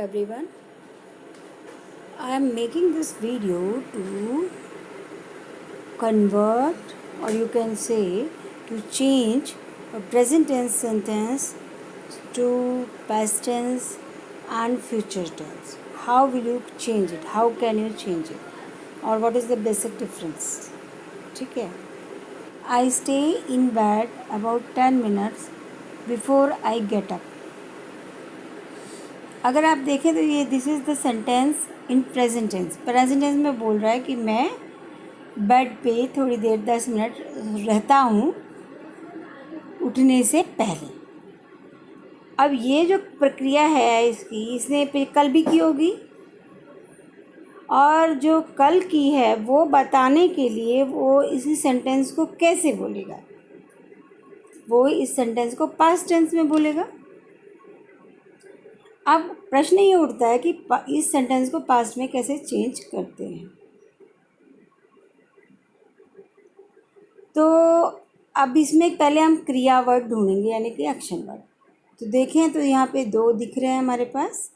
everyone. I am making this video to convert, or you can say to change a present tense sentence to past tense and future tense. How will you change it? How can you change it? Or what is the basic difference? ठीक है. I stay in bed about 10 minutes before I get up. अगर आप देखें तो ये this is the sentence in present tense. Present tense में बोल रहा है कि मैं बेड पे थोड़ी देर 10 मिनट रहता हूँ उठने से पहले. अब ये जो प्रक्रिया है इसकी, इसने कल भी की होगी, और जो कल की है वो बताने के लिए वो इसी सेंटेंस को कैसे बोलेगा? वो इस सेंटेंस को पास्ट टेंस में बोलेगा. अब प्रश्न ये उठता है कि इस सेंटेंस को पास्ट में कैसे चेंज करते हैं. तो अब इसमें पहले हम क्रिया वर्ड ढूंढेंगे, यानी कि एक्शन वर्ड. तो देखें तो यहाँ पे दो दिख रहे हैं हमारे पास,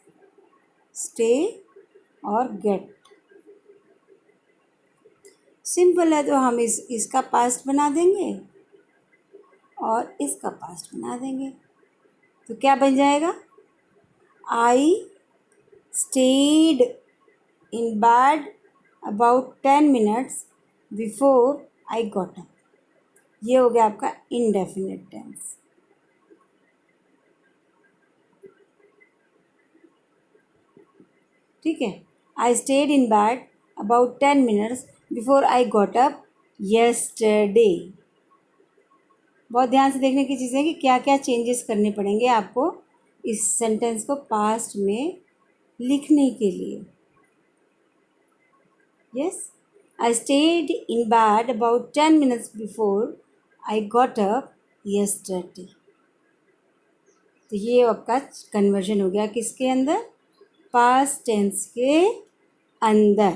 स्टे और गेट. सिंपल है, तो हम इसका पास्ट बना देंगे और इसका पास्ट बना देंगे. तो क्या बन जाएगा? I stayed in bed about 10 minutes before I got up. ये हो गया आपका indefinite tense. ठीक है. I stayed in bed about 10 minutes before I got up yesterday. बहुत ध्यान से देखने की चीज़ है कि क्या क्या चेंजेस करने पड़ेंगे आपको इस सेंटेंस को पास्ट में लिखने के लिए. Yes, I stayed in bed about 10 minutes before I got up yesterday. तो ये आपका कन्वर्जन हो गया किसके अंदर? पास्ट टेंस के अंदर.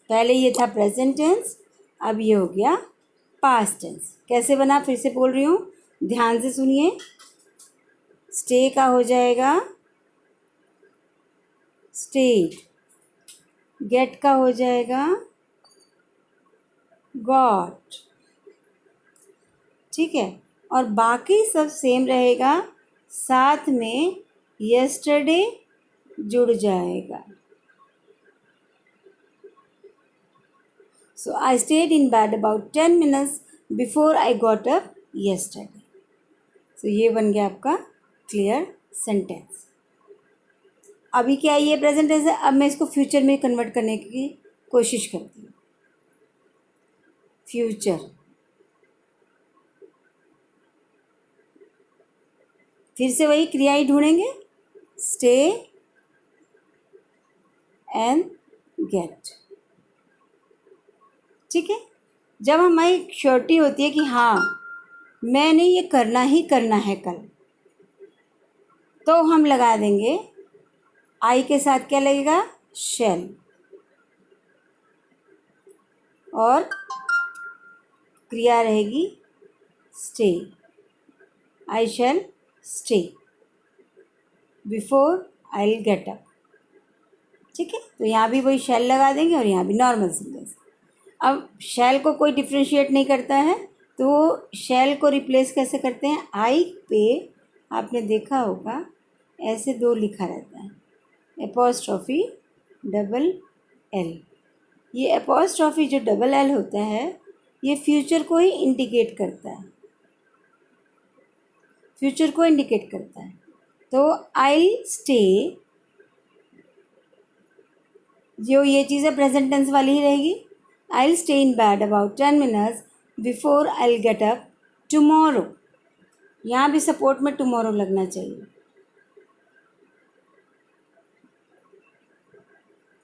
पहले ये था प्रेजेंट टेंस, अब ये हो गया पास्ट टेंस. कैसे बना? फिर से बोल रही हूँ, ध्यान से सुनिए. स्टे का हो जाएगा स्टेड, गेट का हो जाएगा गॉट. ठीक है. और बाकी सब सेम रहेगा, साथ में यस्टरडे जुड़ जाएगा. So I stayed in bed about 10 minutes before I got up yesterday. सो ये बन गया आपका क्लियर सेंटेंस. अभी क्या ये प्रेजेंट टेंस है, अब मैं इसको फ्यूचर में कन्वर्ट करने की कोशिश करती हूँ. फ्यूचर, फिर से वही क्रिया ही ढूंढेंगे, स्टे एंड गेट. ठीक है. जब हमारी श्योरिटी होती है कि हाँ मैंने ये करना ही करना है कल, तो हम लगा देंगे आई के साथ क्या लगेगा? शैल. और क्रिया रहेगी stay. I shell stay before I will get up. ठीक है. तो यहाँ भी वही शैल लगा देंगे और यहाँ भी नॉर्मल सेंटेंस. अब शैल को कोई डिफ्रेंशिएट नहीं करता है, तो शैल को रिप्लेस कैसे करते हैं? आई पे आपने देखा होगा ऐसे दो लिखा रहता है, एपॉस्ट्रॉफी डबल एल. ये एपॉस्ट्रॉफी जो डबल एल होता है ये फ्यूचर को ही इंडिकेट करता है, फ्यूचर को इंडिकेट करता है. तो आई स्टे, जो ये चीज़ें प्रेजेंट टेंस वाली ही रहेगी. आई stay in bed about 10 minutes before I get up tomorrow. यहाँ भी सपोर्ट में टुमारो लगना चाहिए.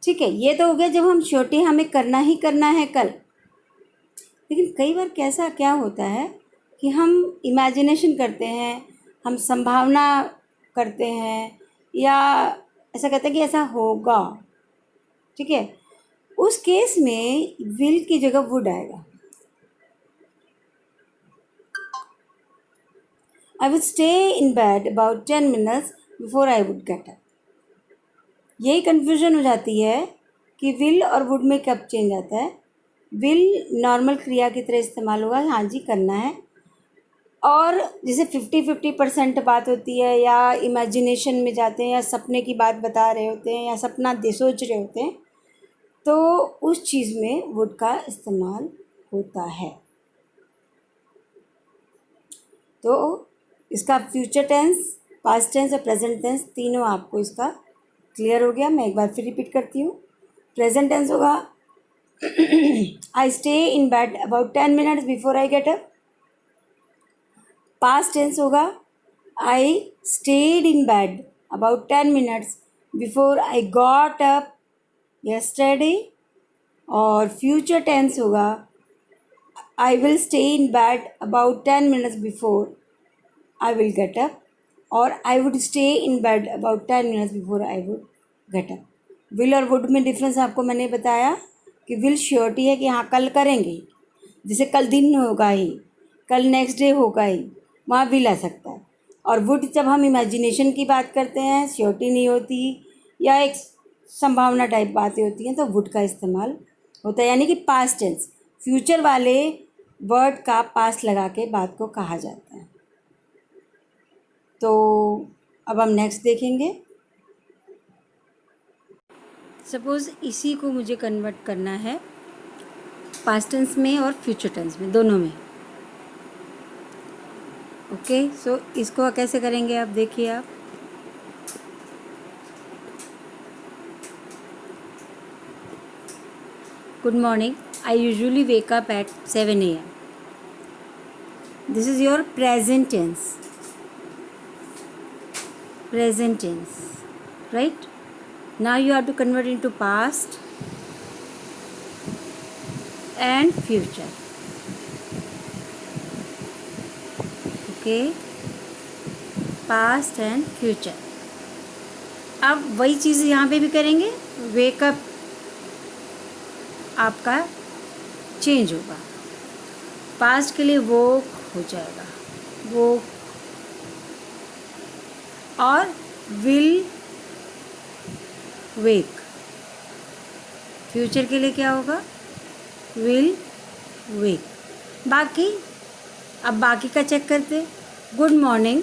ठीक है. ये तो हो गया जब हम छोटे, हमें करना ही करना है कल. लेकिन कई बार कैसा क्या होता है कि हम इमेजिनेशन करते हैं, हम संभावना करते हैं, या ऐसा कहते हैं कि ऐसा होगा. ठीक है. उस केस में विल की जगह वुड आएगा. आई would stay in bed about 10 minutes before I would get up. यही कन्फ्यूजन हो जाती है कि विल और वुड में कब चेंज आता है। विल नॉर्मल क्रिया की तरह इस्तेमाल होगा, हाँ जी करना है, और जैसे 50-50% बात होती है या इमेजिनेशन में जाते हैं या सपने की बात बता रहे होते हैं या सपना दे सोच रहे होते हैं, तो उस चीज़ में वुड का इस्तेमाल होता है। तो इसका फ्यूचर टेंस, पास्ट टेंस और प्रेजेंट टेंस तीनों आपको इसका क्लियर हो गया। मैं एक बार फिर रिपीट करती हूँ। प्रेजेंट टेंस होगा I stay in bed about 10 minutes before I get up. Past tense होगा I stayed in bed about 10 minutes before I got up yesterday। और फ्यूचर टेंस होगा I will stay in bed about 10 minutes before I will get up, और I would stay in bed about 10 minutes before I would get up. Will और would में difference आपको मैंने बताया कि will surety है कि हाँ कल करेंगे, जैसे कल दिन होगा ही, कल नेक्स्ट डे होगा ही, वहाँ विल आ सकता है। और वुड जब हम इमेजिनेशन की बात करते हैं, श्योरिटी नहीं होती या एक संभावना टाइप बातें होती हैं, तो वुड का इस्तेमाल होता है, यानी कि पास्ट टेंस, फ्यूचर वाले वर्ड का पास्ट लगा के बात को कहा जाता है। तो अब हम नेक्स्ट देखेंगे। सपोज़ इसी को मुझे कन्वर्ट करना है पास्ट टेंस में और फ्यूचर टेंस में, दोनों में। ओके, सो इसको कैसे करेंगे आप देखिए। आप good morning, I usually wake up at 7 AM। This is your present tense, present tense, right? Now you have to convert into past and future. Okay, past and future. अब वही चीज़ यहाँ पे भी करेंगे। वेकअप आपका चेंज होगा, past के लिए वोक हो जाएगा, वो, और विल वेक। फ्यूचर के लिए क्या होगा, विल वेक। अब बाकी का चेक करते। Good morning,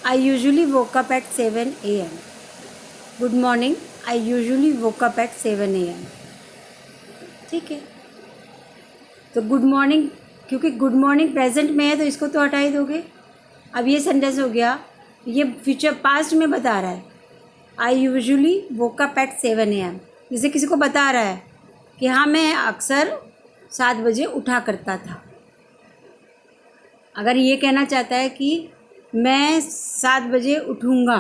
I usually woke up at 7 AM। Good morning, I usually woke up at 7 AM। ठीक है, तो गुड मॉर्निंग, क्योंकि गुड मॉर्निंग प्रेजेंट में है तो इसको तो हटा ही दोगे। अब ये सेंटेंस हो गया, ये फ्यूचर पास्ट में बता रहा है, I usually woke up at 7 AM। जैसे किसी को बता रहा है कि हाँ मैं अक्सर 7 बजे उठा करता था। अगर ये कहना चाहता है कि मैं 7 बजे उठूँगा,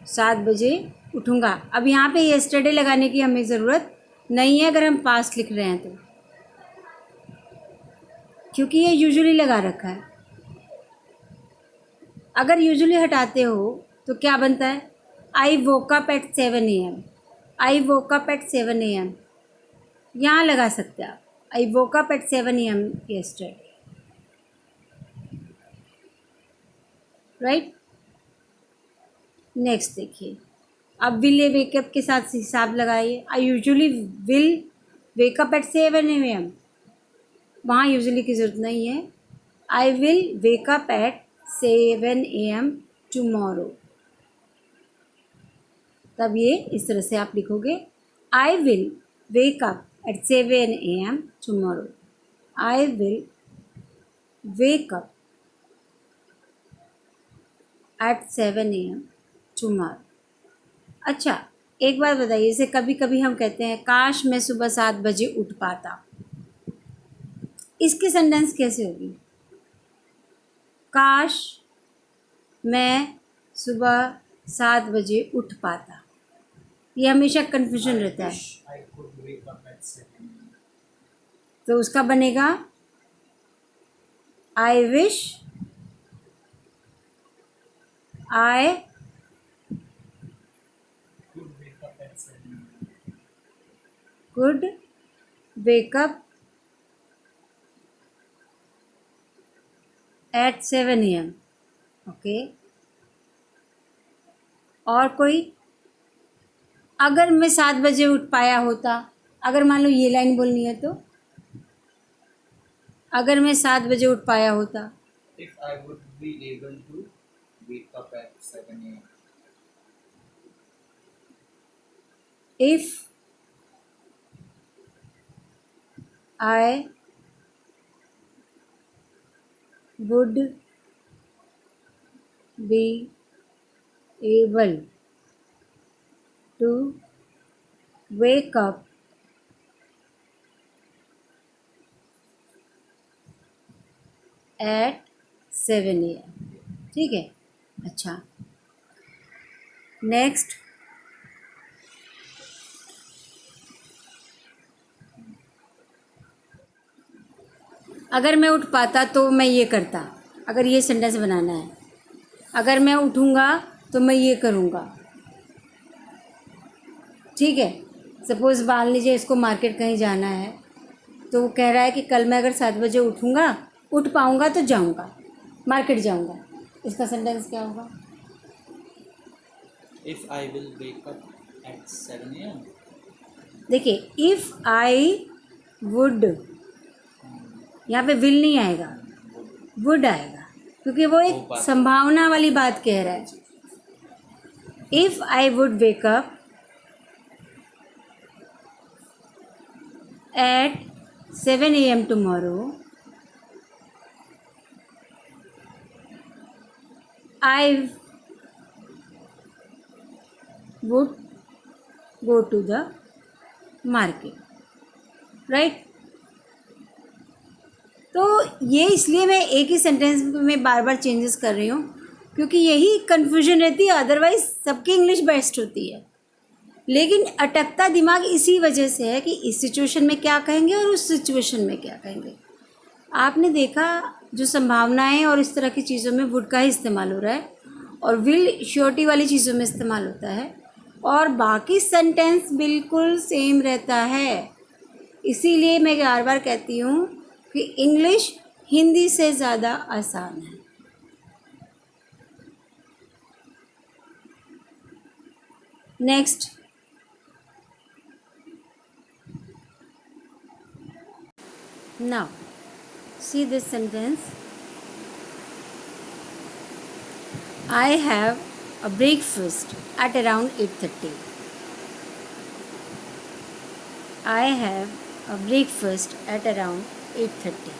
7 बजे उठूँगा, अब यहाँ पे येस्टरडे लगाने की हमें ज़रूरत नहीं है अगर हम पास्ट लिख रहे हैं तो, क्योंकि ये यूजुअली लगा रखा है। अगर यूजुअली हटाते हो तो क्या बनता है, I woke up at 7 AM। I woke up at 7 AM यहाँ लगा सकते हैं आप, I woke up at 7 AM yesterday, right. Next देखिए, अब विल वेकअप के साथ हिसाब लगाइए। I usually will wake up at 7 AM, वहाँ यूजुअली की ज़रूरत नहीं है। I will wake up at 7 AM tomorrow, तब ये इस तरह से आप लिखोगे, I will wake up at 7 AM tomorrow. I will wake up at 7 AM tomorrow. अच्छा, एक बात बताइए, जैसे कभी कभी हम कहते हैं काश मैं सुबह 7 बजे उठ पाता, इसकी सेंटेंस कैसे होगी, काश मैं सुबह 7 बजे उठ पाता। ये हमेशा कन्फ्यूजन रहता है, तो उसका बनेगा I wish I could wake up at 7 AM। Okay, और कोई अगर मैं 7 बजे उठ पाया होता, अगर मान लो ये लाइन बोलनी है तो अगर मैं 7 बजे उठ पाया होता, If I would be able to wake up at 7 a.m. if I would be able to wake up at 7 AM। ठीक है, अच्छा नेक्स्ट, अगर मैं उठ पाता तो मैं ये करता, अगर ये सेंटेंस बनाना है, अगर मैं उठूँगा तो मैं ये करूँगा। ठीक है, सपोज़ मान लीजिए इसको मार्केट कहीं जाना है, तो वो कह रहा है कि कल मैं अगर 7 बजे उठ पाऊँगा तो जाऊँगा, मार्केट जाऊँगा। इसका सेंटेंस क्या होगा? If I will wake up at 7 a.m. देखिए, इफ़ आई वुड, यहाँ पे विल नहीं आएगा, वुड आएगा, क्योंकि वो एक संभावना वाली बात कह रहा है। If I would wake up at 7 AM tomorrow, I would go to the market, right. तो ये इसलिए मैं एक ही सेंटेंस में बार बार चेंजेस कर रही हूँ, क्योंकि यही कन्फ्यूजन रहती है, अदरवाइज सबकी इंग्लिश बेस्ट होती है। लेकिन अटकता दिमाग इसी वजह से है कि इस सिचुएशन में क्या कहेंगे और उस सिचुएशन में क्या कहेंगे। आपने देखा जो संभावनाएं और इस तरह की चीज़ों में वुड का ही इस्तेमाल हो रहा है, और विल श्योरिटी वाली चीज़ों में इस्तेमाल होता है, और बाकी सेंटेंस बिल्कुल सेम रहता है। इसीलिए मैं बार बार कहती हूँ कि इंग्लिश हिंदी से ज़्यादा आसान है। Next, now see this sentence, I have a breakfast at around 8:30. I have a breakfast at around 8:30.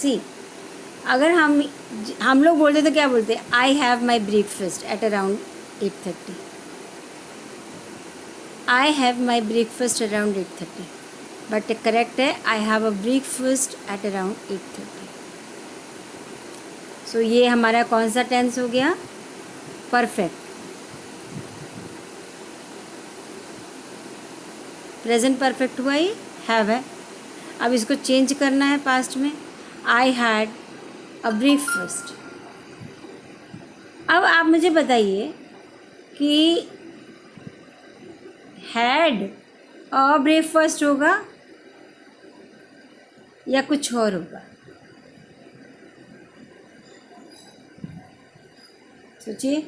See, अगर हम लोग बोलते तो क्या बोलते? I have my breakfast at around 8:30. I have my breakfast around 8:30. But correct है I have a breakfast at around 8:30। So ये हमारा कौन सा टेंस हो गया? परफेक्ट, प्रेजेंट परफेक्ट हुआ, ये हैव है। अब इसको चेंज करना है पास्ट में, आई हैड अ ब्रेकफास्ट। अब आप मुझे बताइए कि हैड अ ब्रेकफास्ट होगा या कुछ और होगा? सोचिए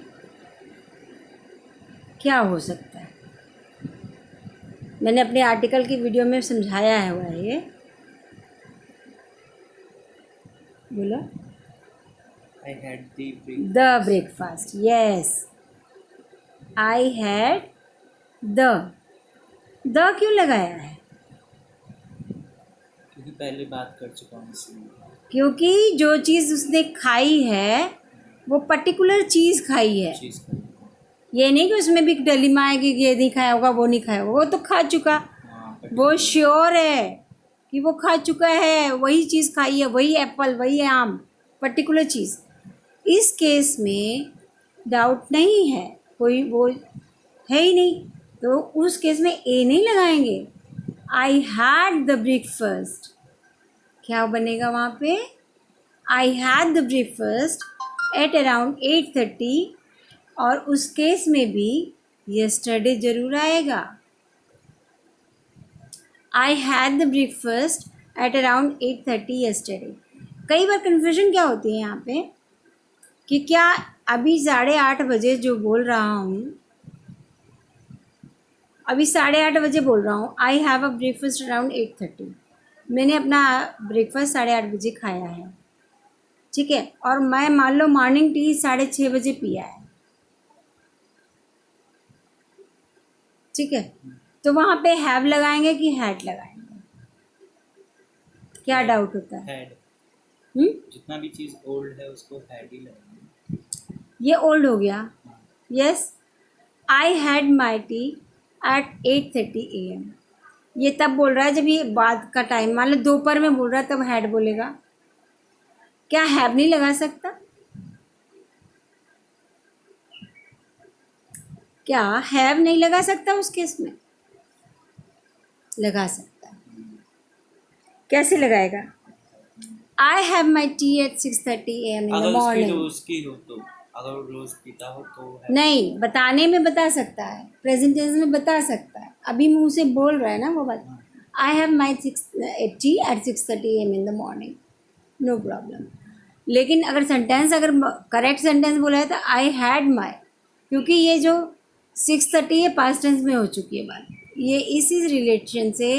क्या हो सकता है। मैंने अपने आर्टिकल की वीडियो में समझाया हुआ है ये, बोलो। I had the breakfast, yes, I had the क्यों लगाया है? क्योंकि पहले बात कर चुका हूँ इसलिए। क्योंकि जो चीज़ उसने खाई है वो पर्टिकुलर चीज़ खाई है, ये नहीं कि उसमें भी डिलेमा है कि ये नहीं खाया होगा वो नहीं खाया होगा, वो तो खा चुका, वो श्योर है कि वो खा चुका है, वही चीज़ खाई है, वही एप्पल, वही आम, पर्टिकुलर चीज़। इस केस में डाउट नहीं है, कोई वो है ही नहीं, तो उस केस में ए नहीं लगाएंगे। आई हैड द ब्रेकफास्ट, क्या बनेगा वहाँ पे? I had the breakfast at around 8:30, और उस केस में भी यस्टरडे ज़रूर आएगा। I had the breakfast at around 8:30 yesterday. कई बार कन्फ्यूजन क्या होती है यहाँ पे कि क्या अभी 8:30 बजे जो बोल रहा हूँ अभी 8:30 बजे बोल रहा हूँ, आई हैव अ ब्रेकफास्ट अराउंड 8:30। मैंने अपना ब्रेकफास्ट 8:30 बजे खाया है, ठीक है। और मैं मान लो मॉर्निंग टी 6:30 बजे पिया है, ठीक है। तो वहाँ पे हैव लगाएंगे कि हैड लगाएंगे, क्या डाउट होता है? हैड, हम्म? जितना भी चीज़ ओल्ड है उसको हैड ही लगेंगे। ये ओल्ड हो गया। Yes, I had my tea at 8:30 AM। ये तब बोल रहा है जब ये बाद का टाइम, मान लो दोपहर में बोल रहा है तब हैड बोलेगा। क्या हैव नहीं लगा सकता? क्या हैव नहीं लगा सकता उस केस में? लगा सकता है। कैसे लगाएगा? I have my tea at 6:30 AM in the अगर उसकी मॉर्निंग। उसकी हो तो, अगर वो रोज पीता हो तो है। नहीं, बताने में बता सकता है, प्रेजेंटेशन में बता सकता है, अभी मुंह से बोल रहा है ना वो बात। I have my tea at 6:30 AM in the morning, no problem. लेकिन अगर सेंटेंस, अगर करेक्ट सेंटेंस बोला है तो आई हैड माई, क्योंकि ये जो 6:30 है पास्ट टेंस में हो चुकी है बात, ये इसी रिलेशन से,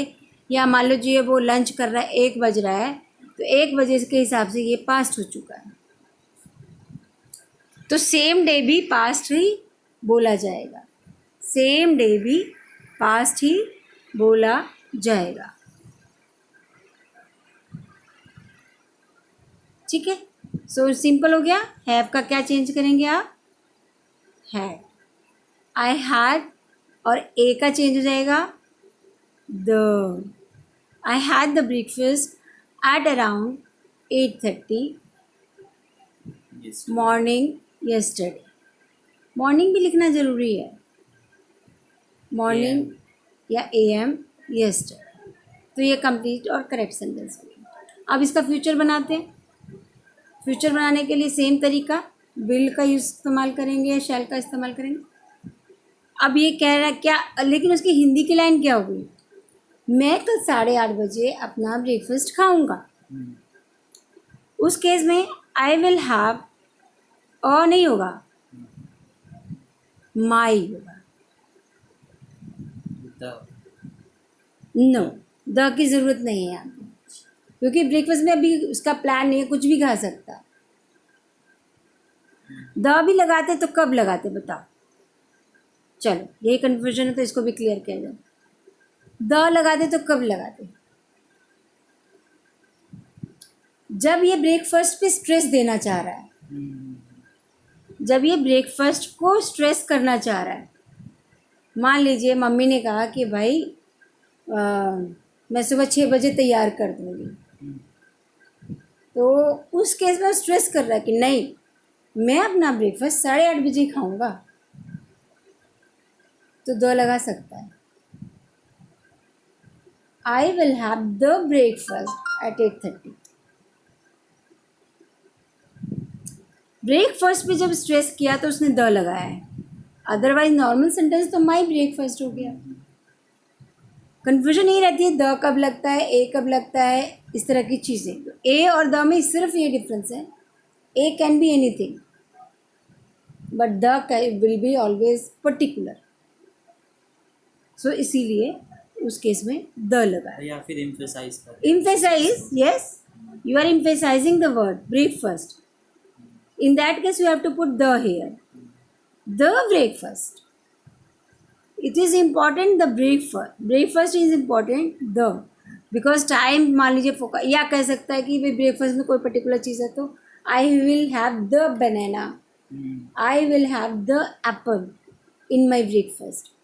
या मान लो जी वो लंच कर रहा है 1 बज रहा है, तो 1 बजे के हिसाब से ये पास्ट हो चुका है, तो सेम डे भी पास्ट ही बोला जाएगा, सेम डे भी पास्ट ही बोला जाएगा, ठीक है। सो सिंपल हो गया। हैव का क्या चेंज करेंगे आप? हैड। आई हैड, और ए का चेंज हो जाएगा the. I had the breakfast at around 8:30 Yes. Morning yesterday. Morning भी लिखना ज़रूरी है, मॉर्निंग या AM यस्टरडे। तो ये कंप्लीट और करेक्ट सेंटेंस हो गया। अब इसका फ्यूचर बनाते हैं। फ्यूचर बनाने के लिए सेम तरीका, विल का यूज इस्तेमाल करेंगे या शैल का इस्तेमाल करेंगे। अब ये कह रहा है क्या, लेकिन उसकी हिंदी की लाइन क्या होगी? मैं कल 8:30 बजे अपना ब्रेकफास्ट खाऊंगा। हम्म, उस केस में आई विल हैव अ नहीं होगा, माई होगा। द। नो, द की ज़रूरत नहीं है यहाँ पे, क्योंकि ब्रेकफास्ट में अभी उसका प्लान नहीं है, कुछ भी खा सकता है। द भी लगाते तो कब लगाते बताओ? चलो, यही कन्फ्यूजन है तो इसको भी क्लियर किया जाए। द लगाते तो कब लगाते? जब ये ब्रेकफास्ट पे स्ट्रेस देना चाह रहा है, हम्म, जब ये ब्रेकफास्ट को स्ट्रेस करना चाह रहा है। मान लीजिए मम्मी ने कहा कि भाई मैं सुबह 6 बजे तैयार कर दूँगी, हम्म, तो उस केस में स्ट्रेस कर रहा है कि नहीं, मैं अपना ब्रेकफास्ट 8:30 बजे खाऊंगा, तो द लगा सकता है। I will have the breakfast at 8:30। Breakfast पे जब स्ट्रेस किया तो उसने द लगाया है, अदरवाइज नॉर्मल सेंटेंस तो माई ब्रेकफास्ट हो गया। कन्फ्यूजन यही रहती है द कब लगता है, ए कब लगता है, इस तरह की चीज़ें। तो ए और द में सिर्फ ये डिफरेंस है, a can be anything but the will be always particular. So इसीलिए उस केस में द लगा है। या फिर एम्फेसाइज कर। Emphasize, yes, you are emphasizing the word breakfast. In that case, you have to put the here. The breakfast. It is important, the breakfast. Breakfast is important, the. Because time मान लीजिए focus, या कह सकता है कि भाई breakfast में कोई पर्टिकुलर चीज़ है तो I will have the banana, I will have the apple in my breakfast.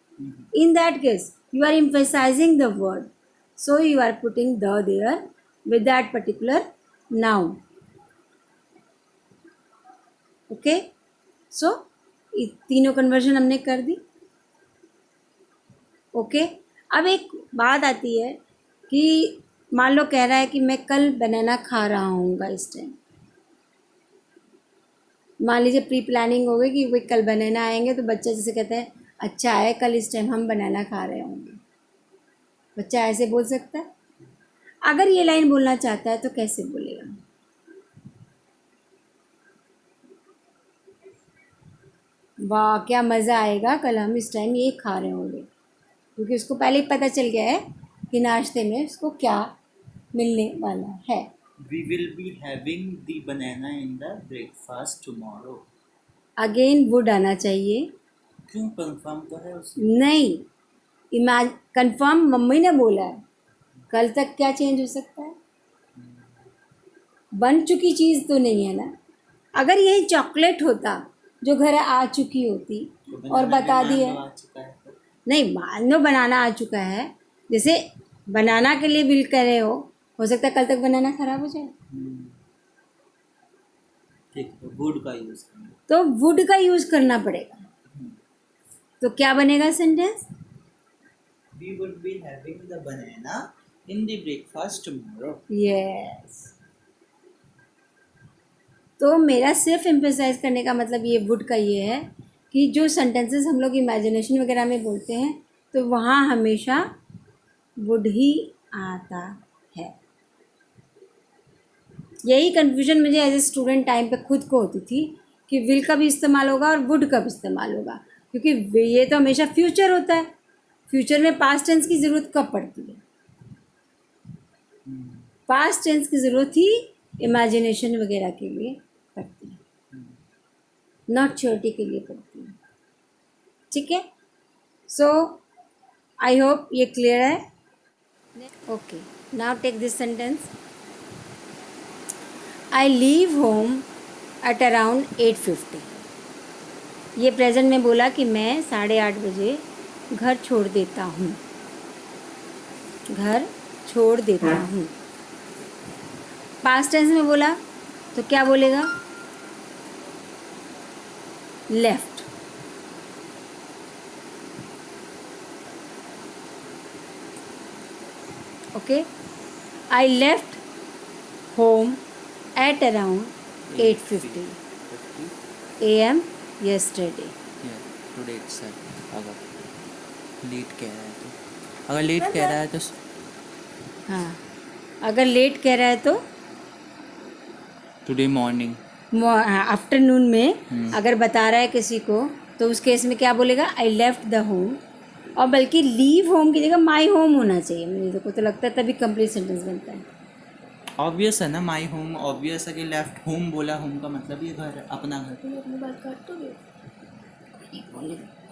In that case, you are emphasizing the word, so you are putting the there with that particular noun. Okay, so तीनों conversion हमने कर दी। Okay, अब एक बात आती है कि मान लो कह रहा है कि मैं कल बनाना खा रहा हूँगा इस टाइम। मान लीजिए प्री प्लानिंग हो गई कि भाई कल बनाना आएंगे, तो बच्चा जैसे कहता है अच्छा है कल इस टाइम हम बनाना खा रहे होंगे, बच्चा ऐसे बोल सकता है। अगर ये लाइन बोलना चाहता है तो कैसे बोलेगा? वाह क्या मज़ा आएगा, कल हम इस टाइम ये खा रहे होंगे। क्योंकि उसको पहले ही पता चल गया है कि नाश्ते में उसको क्या मिलने वाला है। We will be having the banana in the breakfast tomorrow. Again would आना चाहिए। क्यों कंफर्म तो है उसमें? नहीं, कंफर्म मम्मी ने बोला है, कल तक क्या चेंज हो सकता है? बन चुकी चीज़ तो नहीं है ना। अगर यही चॉकलेट होता जो घर आ चुकी होती तो और banana बता भी दिया, मान लो आ चुका है तो। नहीं मान लो बनाना आ चुका है, जैसे बनाना के लिए बिल कर रहे हो सकता है कल तक बनाना खराब हो जाए, ठीक है, वुड का यूज करेंगे। तो वुड का यूज़ करना पड़ेगा। तो क्या बनेगा sentence? We would be having the banana in the breakfast tomorrow. Yes. तो मेरा सिर्फ एम्फेसाइज करने का मतलब ये वुड का ये है कि जो सेंटेंसेस हम लोग इमेजिनेशन वगैरह में बोलते हैं तो वहाँ हमेशा वुड ही आता है। यही कन्फ्यूजन मुझे एज ए स्टूडेंट टाइम पे खुद को होती थी कि विल कब इस्तेमाल होगा और वुड कब इस्तेमाल होगा, क्योंकि ये तो हमेशा फ्यूचर होता है। फ्यूचर में पास्ट टेंस की ज़रूरत कब पड़ती है? पास्ट टेंस की ज़रूरत ही इमेजिनेशन वगैरह के लिए पड़ती है, नॉट श्योरिटी के लिए पड़ती है। ठीक है, सो आई होप ये क्लियर है। Okay, now take this sentence, I leave home at around 8:50। ये प्रेजेंट में बोला कि मैं 8:30 बजे घर छोड़ देता हूँ, घर छोड़ देता हूँ। पास्ट टेंस में बोला तो क्या बोलेगा? Left. Okay, I left home at around 8:50 AM yesterday. Yeah, today itself. अगर लेट कह रहा है तो, अगर लेट कह रहा है तो हाँ, अगर लेट कह रहा है तो टुडे मॉर्निंग। आफ्टरनून में अगर बता रहा है किसी को तो उस केस में क्या बोलेगा? आई लेफ्ट द होम। और बल्कि लीव होम की जगह माई होम होना चाहिए, मुझे तो लगता है तभी कंप्लीट सेंटेंस बनता है। ऑब्वियस है ना, माई होम ऑब्वियस है कि लेफ्ट होम बोला, होम का मतलब ये घर है, अपना घर। तो अपनी बात काट दोगे?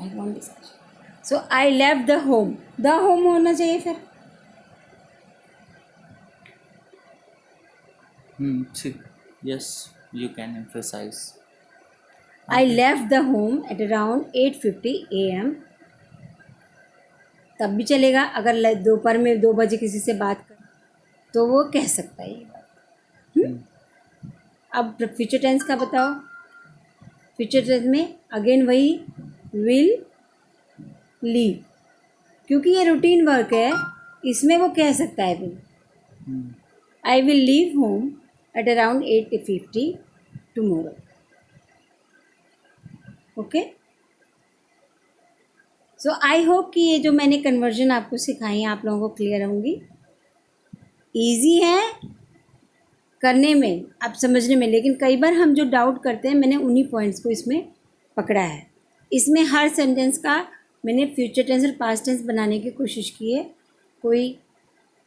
I want discussion. So I left the home, the home होना चाहिए फिर। ठीक, yes you can emphasise. I left the home at around 8:50 AM। तब भी चलेगा अगर दोपहर में 2 बजे किसी से बात कर तो वो कह सकता है ये बात। अब फ्यूचर टेंस का बताओ। फ्यूचर टेंस में अगेन वही विल, लीव, क्योंकि ये रूटीन वर्क है इसमें वो कह सकता है will. I will leave home at around 8:50 tomorrow. Okay, so I hope कि ये जो मैंने कन्वर्जन आपको सिखाई है आप लोगों को क्लियर होंगी। ईजी है करने में, आप समझने में, लेकिन कई बार हम जो डाउट करते हैं मैंने उन्हीं पॉइंट्स को इसमें पकड़ा है। इसमें हर सेंटेंस का मैंने फ्यूचर टेंस और पास्ट टेंस बनाने की कोशिश की है। कोई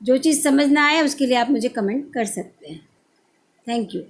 जो चीज़ समझ ना आए उसके लिए आप मुझे कमेंट कर सकते हैं। Thank you.